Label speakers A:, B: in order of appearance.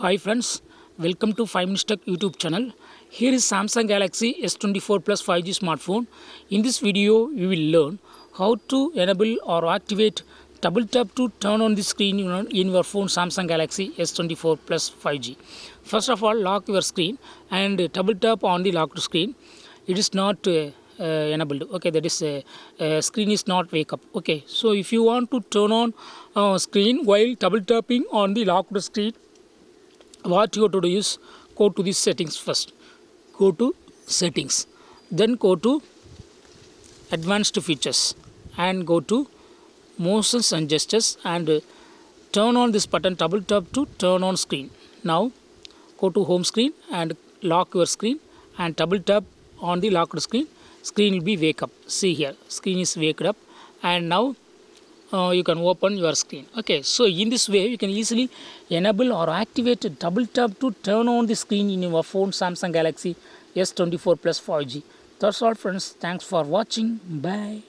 A: Hi friends, welcome to 5 Minutes Tech YouTube channel. Here is Samsung Galaxy S24 Plus 5G smartphone. In this video, we will learn how to enable or activate double tap to turn on the screen in your phone Samsung Galaxy S24 Plus 5G. First of all, lock your screen and double tap on the locked screen. It is not enabled. Okay, that is screen is not wake up. Okay, so if you want to turn on screen while double tapping on the locked screen, what you have to do is go to the settings first. Go to settings, then go to advanced features and go to motions and gestures and turn on this button, double tap to turn on screen. Now go to home screen and lock your screen and double tap on the locked screen will be wake up. See here, screen is waked up, and now you can open your screen. Okay, so in this way you can easily enable or activate a double tap to turn on the screen in your phone Samsung Galaxy S24 Plus 5G. That's all friends, thanks for watching, bye.